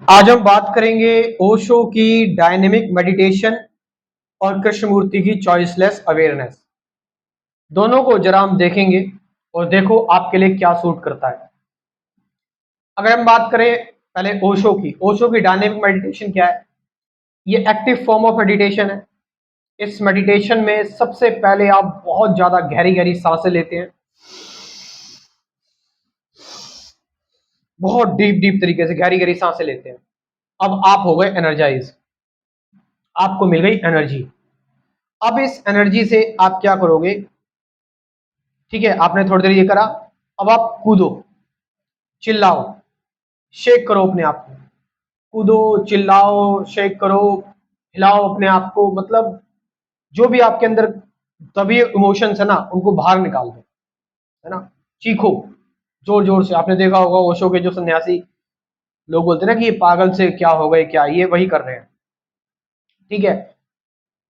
आज हम बात करेंगे ओशो की डायनेमिक मेडिटेशन और कृष्णमूर्ति की चॉइसलेस अवेयरनेस। दोनों को जरा हम देखेंगे और देखो आपके लिए क्या सूट करता है। अगर हम बात करें पहले ओशो की डायनेमिक मेडिटेशन क्या है? ये एक्टिव फॉर्म ऑफ मेडिटेशन है। इस मेडिटेशन में सबसे पहले आप बहुत ज्यादा गहरी गहरी सांसें लेते हैं, बहुत डीप डीप तरीके से गहरी गहरी सांसें लेते हैं। अब आप हो गए एनर्जाइज, आपको मिल गई एनर्जी। अब इस एनर्जी से आप क्या करोगे? ठीक है, आपने थोड़ी देर ये करा, अब आप कूदो, चिल्लाओ, शेक करो अपने आप को। कूदो, चिल्लाओ, शेक करो, हिलाओ अपने आप को। मतलब जो भी आपके अंदर तभी इमोशंस है ना, उनको बाहर निकाल दो, है ना। चीखो जोर जोर से। आपने देखा होगा ओशो के जो सन्यासी लोग बोलते हैं ना कि ये पागल से क्या हो गए, क्या ये वही कर रहे हैं। ठीक है,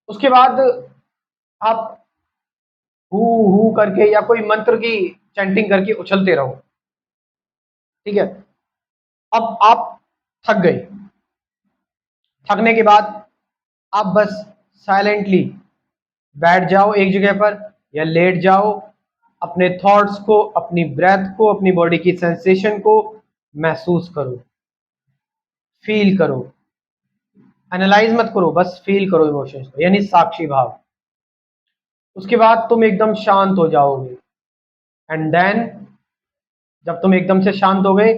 उसके बाद आप हु करके या कोई मंत्र की चैंटिंग करके उछलते रहो। ठीक है, अब आप थक गए। थकने के बाद आप बस साइलेंटली बैठ जाओ एक जगह पर या लेट जाओ। अपने थॉट्स को, अपनी ब्रेथ को, अपनी बॉडी की सेंसेशन को महसूस करो, फील करो। एनालाइज मत करो, बस फील करो इमोशंस को, यानी साक्षी भाव। उसके बाद तुम एकदम शांत हो जाओगे। एंड देन जब तुम एकदम से शांत हो गए,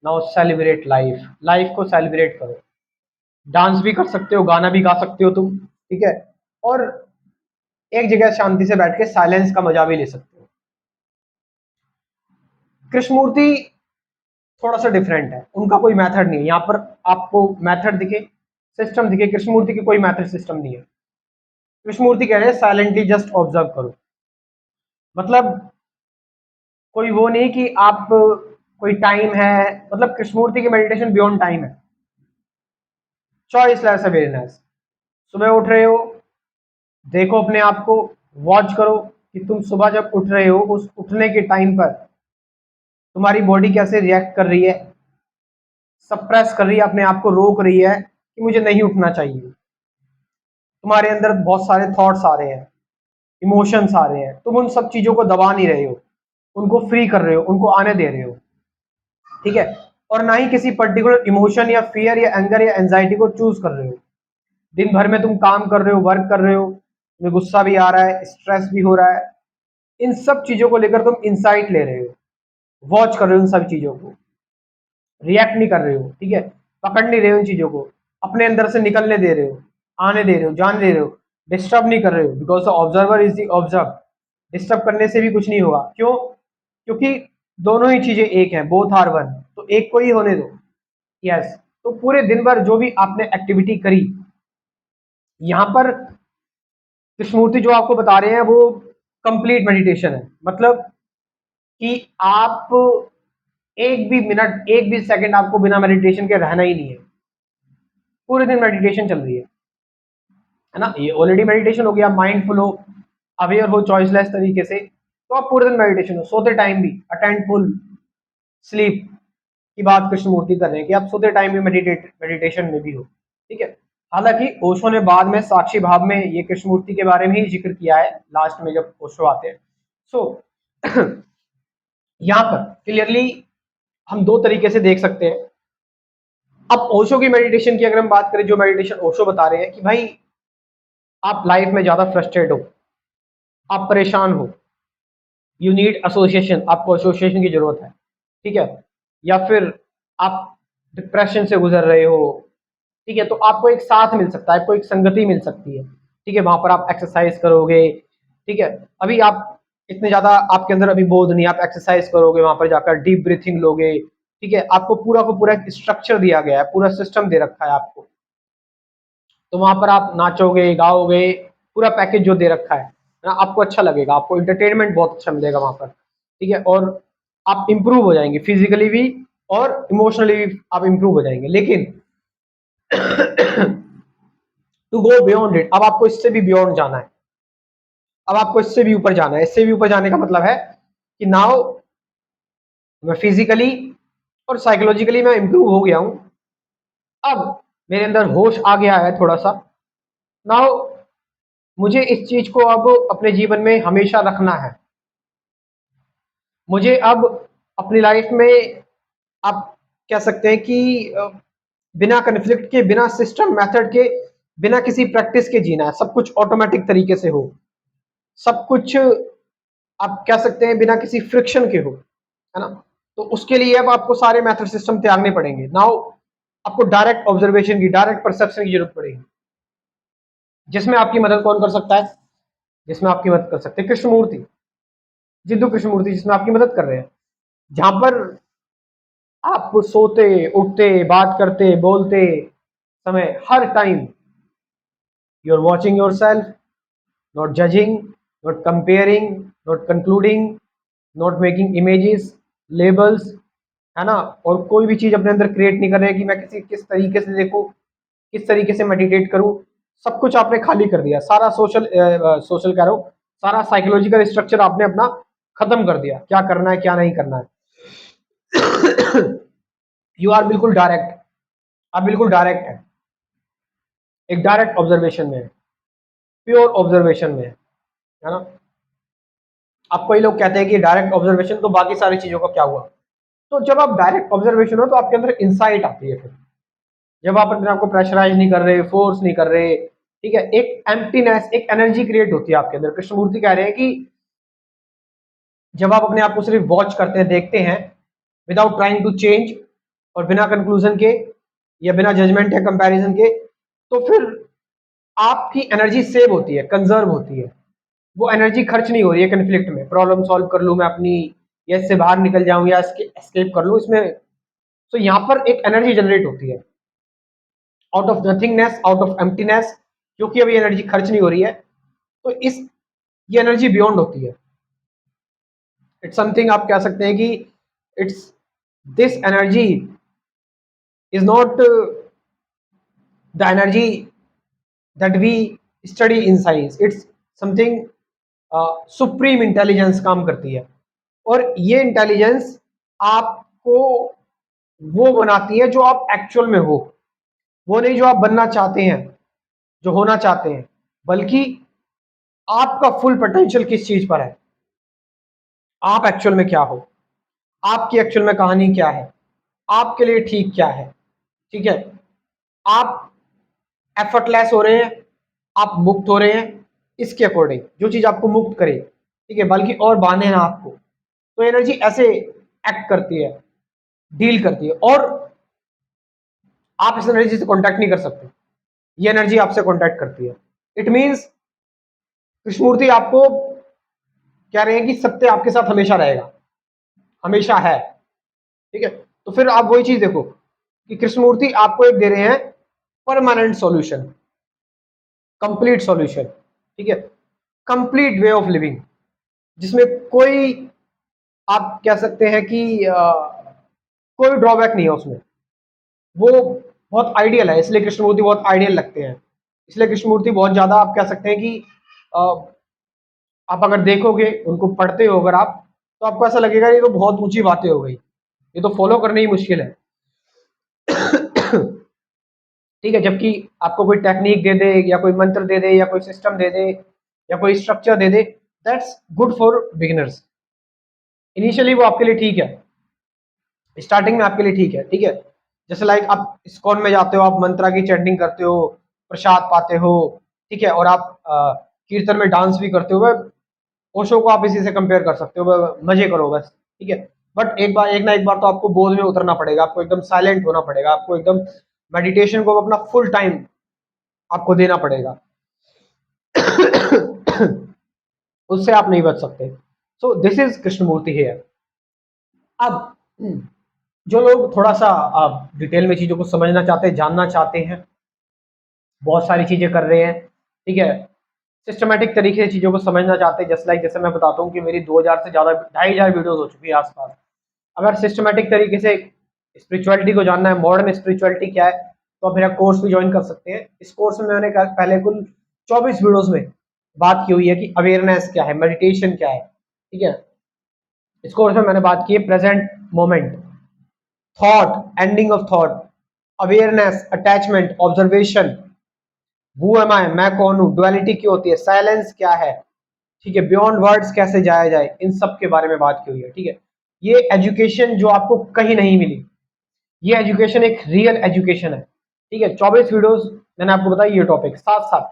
नाउ सेलिब्रेट लाइफ। लाइफ को सेलिब्रेट करो। डांस भी कर सकते हो, गाना भी गा सकते हो तुम। ठीक है, और एक जगह शांति से बैठ के साइलेंस का मजा भी ले सकते हो। कृष्णमूर्ति थोड़ा सा डिफरेंट है, उनका कोई मेथड नहीं है। यहाँ पर आपको मेथड दिखे, सिस्टम दिखे, कृष्णमूर्ति की कोई मेथड सिस्टम नहीं है। कृष्णमूर्ति कह रहे हैं साइलेंटली जस्ट ऑब्जर्व करो। मतलब कोई वो नहीं कि आप कोई टाइम है। मतलब कृष्णमूर्ति की मेडिटेशन बियॉन्ड टाइम है। Choiceless awareness. सुबह उठ रहे हो, देखो अपने आप को, वॉच करो कि तुम सुबह जब उठ रहे हो, उस उठने के टाइम पर तुम्हारी बॉडी कैसे रिएक्ट कर रही है, सप्रेस कर रही है, अपने आप को रोक रही है कि मुझे नहीं उठना चाहिए। तुम्हारे अंदर बहुत सारे थॉट्स आ रहे हैं, इमोशंस आ रहे हैं, तुम उन सब चीजों को दबा नहीं रहे हो, उनको फ्री कर रहे हो, उनको आने दे रहे हो। ठीक है, और ना ही किसी पर्टिकुलर इमोशन या फियर या एंगर या एंजाइटी को चूज कर रहे हो। दिन भर में तुम काम कर रहे हो, वर्क कर रहे हो, तुम्हें गुस्सा भी आ रहा है, स्ट्रेस भी हो रहा है, इन सब चीजों को लेकर तुम इंसाइट ले रहे हो, वॉच कर रहे हो, इन सब चीजों को रिएक्ट नहीं कर रहे हो। ठीक है, पकड़ नहीं रहे हो, इन चीजों को अपने अंदर से निकलने दे रहे हो, आने दे रहे हो, जान दे रहे हो, डिस्टर्ब नहीं कर रहे हो। Because the observer is the observe. Disturb करने से भी कुछ नहीं होगा। क्यों? क्योंकि दोनों ही चीजें एक हैं, बोथ आर वन, तो एक को ही होने दो। यस, तो पूरे दिन भर जो भी आपने एक्टिविटी करी, यहाँ पर कृष्णमूर्ति जो आपको बता रहे हैं वो कंप्लीट मेडिटेशन है। मतलब कि आप एक भी मिनट, एक भी सेकंड आपको बिना मेडिटेशन के रहना ही नहीं है। पूरे दिन मेडिटेशन चल रही है ना। ये ऑलरेडी मेडिटेशन हो गया, माइंडफुल हो, अवेयर हो, चॉइसलेस तरीके से। तो आप पूरे दिन मेडिटेशन हो, सोते टाइम भी अटेंडफुल स्लीप की बात कृष्णमूर्ति कर रहे हैं कि आप सोते टाइम भी मेडिटेशन में भी हो। ठीक है, हालांकि ओशो ने बाद में साक्षी भाव में ये कृष्णमूर्ति के बारे में ही जिक्र किया है, लास्ट में जब ओशो आते हैं। सो यहाँ पर क्लियरली हम दो तरीके से देख सकते हैं। अब ओशो की मेडिटेशन की अगर हम बात करें, जो मेडिटेशन ओशो बता रहे हैं कि भाई आप लाइफ में ज्यादा फ्रस्ट्रेट हो, आप परेशान हो, यू नीड एसोसिएशन, आपको एसोसिएशन की जरूरत है। ठीक है, या फिर आप डिप्रेशन से गुजर रहे हो, ठीक है, तो आपको एक साथ मिल सकता है, आपको एक संगति मिल सकती है। ठीक है, वहां पर आप एक्सरसाइज करोगे। ठीक है, अभी आप इतने ज्यादा आपके अंदर अभी बोध नहीं, आप एक्सरसाइज करोगे, वहां पर जाकर डीप ब्रीथिंग लोगे। ठीक है, आपको पूरा को पूरा एक स्ट्रक्चर दिया गया है, पूरा सिस्टम दे रखा है आपको। तो वहां पर आप नाचोगे, गाओगे, पूरा पैकेज जो दे रखा है ना, आपको अच्छा लगेगा, आपको इंटरटेनमेंट बहुत अच्छा मिलेगा वहां पर। ठीक है, और आप इंप्रूव हो जाएंगे फिजिकली भी और इमोशनली भी, आप इंप्रूव हो जाएंगे। लेकिन टू गो बियॉन्ड इट, अब आपको इससे भी बियॉन्ड जाना है। अब आपको इससे भी ऊपर जाना है। इससे भी ऊपर जाने का मतलब है कि नाउ मैं फिजिकली और साइकोलॉजिकली मैं इंप्रूव हो गया हूं। अब मेरे अंदर होश आ गया है थोड़ा सा। नाउ मुझे इस चीज को अब अपने जीवन में हमेशा रखना है। मुझे अब अपनी लाइफ में आप कह सकते हैं कि बिना कन्फ्लिक्ट के, बिना सिस्टम मेथड के, बिना किसी प्रैक्टिस के जीना है। सब कुछ ऑटोमेटिक तरीके से हो, सब कुछ आप कह सकते हैं बिना किसी फ्रिक्शन के हो, है ना। तो उसके लिए अब आपको सारे मेथड सिस्टम त्यागने पड़ेंगे। नाउ आपको डायरेक्ट ऑब्जर्वेशन की, डायरेक्ट परसेप्शन की जरूरत पड़ेगी। जिसमें आपकी मदद कौन कर सकता है? जिसमें आपकी मदद कर सकते हैं कृष्णमूर्ति, जिद्दू कृष्णमूर्ति, जिसमें आपकी मदद कर रहे हैं। जहां पर आप सोते उठते बात करते बोलते समय हर time you are watching yourself, not judging, not comparing, not concluding, not making images, labels, है ना। और कोई भी चीज अपने अंदर क्रिएट नहीं कर रहे हैं कि मैं किस तरीके से देखूं, किस तरीके से मेडिटेट करूं। सब कुछ आपने खाली कर दिया, सारा सोशल कह रहा हूं, सारा साइकोलॉजिकल स्ट्रक्चर आपने अपना खत्म कर दिया, क्या करना है क्या नहीं करना है। यू आर बिल्कुल डायरेक्ट, आप बिल्कुल डायरेक्ट है, एक डायरेक्ट ऑब्जर्वेशन में है, प्योर ऑब्जर्वेशन में है ना। अब कई लोग कहते हैं कि डायरेक्ट ऑब्जर्वेशन तो बाकी सारी चीजों का क्या हुआ। तो जब आप डायरेक्ट ऑब्जर्वेशन हो तो आपके अंदर इंसाइट आती है। फिर जब आप अपने आप को प्रेशराइज नहीं कर रहे, फोर्स नहीं कर रहे, ठीक है, एक एम्प्टीनेस, एक एनर्जी क्रिएट होती है आपके अंदर। कृष्णमूर्ति कह रहे हैं कि जब आप अपने आप को सिर्फ वॉच करते हैं, देखते हैं, विदाउट ट्राइंग टू चेंज, और बिना कंक्लूजन के या बिना जजमेंट या कंपैरिजन के, तो फिर आपकी एनर्जी सेव होती है, कंजर्व होती है। वो एनर्जी खर्च नहीं हो रही है कन्फ्लिक्ट में, प्रॉब्लम सॉल्व कर लूं मैं अपनी, या इससे बाहर निकल जाऊं, या इसके एस्केप कर लूं इसमें। तो यहाँ पर एक एनर्जी जनरेट होती है out of nothingness, out of emptiness, क्योंकि अभी एनर्जी खर्च नहीं हो रही है। तो इस ये एनर्जी बियॉन्ड होती है। इट्स समथिंग आप कह सकते हैं कि it's this energy is not the energy that we study in science, it's something supreme intelligence काम करती है। और ये इंटेलिजेंस आपको वो बनाती है जो आप एक्चुअल में हो, वो नहीं जो आप बनना चाहते हैं, जो होना चाहते हैं, बल्कि आपका फुल पोटेंशियल किस चीज पर है, आप एक्चुअल में क्या हो, आपकी एक्चुअल में कहानी क्या है, आपके लिए ठीक क्या है। ठीक है, आप एफर्टलेस हो रहे हैं, आप मुक्त हो रहे हैं, इसके अकॉर्डिंग जो चीज आपको मुक्त करे, ठीक है, बल्कि और बांधे ना आपको। तो एनर्जी ऐसे एक्ट करती है, डील करती है, और आप इस एनर्जी से कॉन्टैक्ट नहीं कर सकते, ये एनर्जी आपसे कॉन्टैक्ट करती है। इट मीन्स कृष्णमूर्ति आपको कह रहे हैं कि सत्य आपके साथ हमेशा रहेगा, हमेशा है। ठीक है, तो फिर आप वही चीज देखो कि कृष्णमूर्ति आपको एक दे रहे हैं परमानेंट सॉल्यूशन, कंप्लीट सॉल्यूशन, ठीक है, कंप्लीट वे ऑफ लिविंग, जिसमें कोई आप कह सकते हैं कि कोई ड्रॉबैक नहीं है उसमें। वो बहुत आइडियल है, इसलिए कृष्णमूर्ति बहुत आइडियल लगते हैं। इसलिए कृष्णमूर्ति बहुत ज्यादा आप कह सकते हैं कि आप अगर देखोगे, उनको पढ़ते हो अगर आप, तो आपको ऐसा लगेगा ये तो बहुत ऊंची बातें हो गई, ये तो फॉलो करनी ही मुश्किल है। ठीक है, जबकि आपको कोई टेक्निक दे दे, या कोई मंत्र दे दे, या कोई सिस्टम दे दे, या कोई structure they they, that's good for beginners. Initially वो आपके लिए ठीक है, स्टार्टिंग में आपके लिए ठीक है। ठीक है, जैसे लाइक आप इस्कॉन में जाते हो, आप मंत्रा की चैंटिंग करते हो, प्रसाद पाते हो, ठीक है, और आप कीर्तन में डांस भी करते हो, ओशो को आप इसी से कंपेयर कर सकते हो, मजे करो बस। ठीक है, बट एक ना एक बार तो आपको बोध में उतरना पड़ेगा, आपको एकदम साइलेंट होना पड़ेगा, आपको एकदम मेडिटेशन को अपना फुल टाइम आपको देना पड़ेगा। उससे आप नहीं बच सकते। So this is Krishnamurti here. अब जो लोग थोड़ा सा डिटेल में चीजों को समझना चाहते हैं, जानना चाहते हैं, बहुत सारी चीजें कर रहे हैं, ठीक है, सिस्टमेटिक तरीके से चीजों को समझना चाहते हैं, जैसे मैं बताता हूँ कि मेरी 2000 से ज्यादा 2500 वीडियोस हो चुकी है आसपास। अगर सिस्टमेटिक तरीके से स्पिरिचुअलिटी को जानना है, मॉडर्न स्पिरिचुअलिटी क्या है, तो आप मेरा कोर्स भी ज्वाइन कर सकते हैं। इस कोर्स में मैंने पहले कुल 24 वीडियोस में बात की हुई है कि अवेयरनेस क्या है, मेडिटेशन क्या है। ठीक है, इस कोर्स में मैंने बात की है present moment, thought, ending of thought, awareness, attachment, observation, who am I, मैं कौन हूं, डुअलिटी क्यों होती है, साइलेंस क्या है, ठीक है, बियॉन्ड वर्ड्स कैसे जाया जाए, इन सब के बारे में बात की हुई है। ठीक है, ये एजुकेशन जो आपको कहीं नहीं मिली, ये एजुकेशन एक रियल एजुकेशन है। ठीक है, 24 वीडियोस मैंने आपको बताया ये टॉपिक, साथ साथ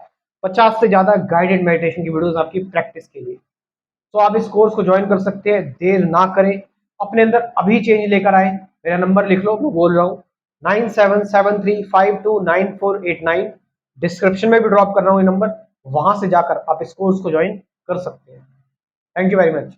50 से ज्यादा गाइडेड मेडिटेशन की वीडियोस आपकी प्रैक्टिस के लिए। तो आप इस कोर्स को ज्वाइन कर सकते हैं, देर ना करें, अपने अंदर अभी चेंज लेकर आए। मेरा नंबर लिख लो, मैं बोल रहा हूँ 9773529489, डिस्क्रिप्शन में भी ड्रॉप कर रहा हूँ ये नंबर, वहां से जाकर आप इस कोर्स को ज्वाइन कर सकते हैं। Thank you very much.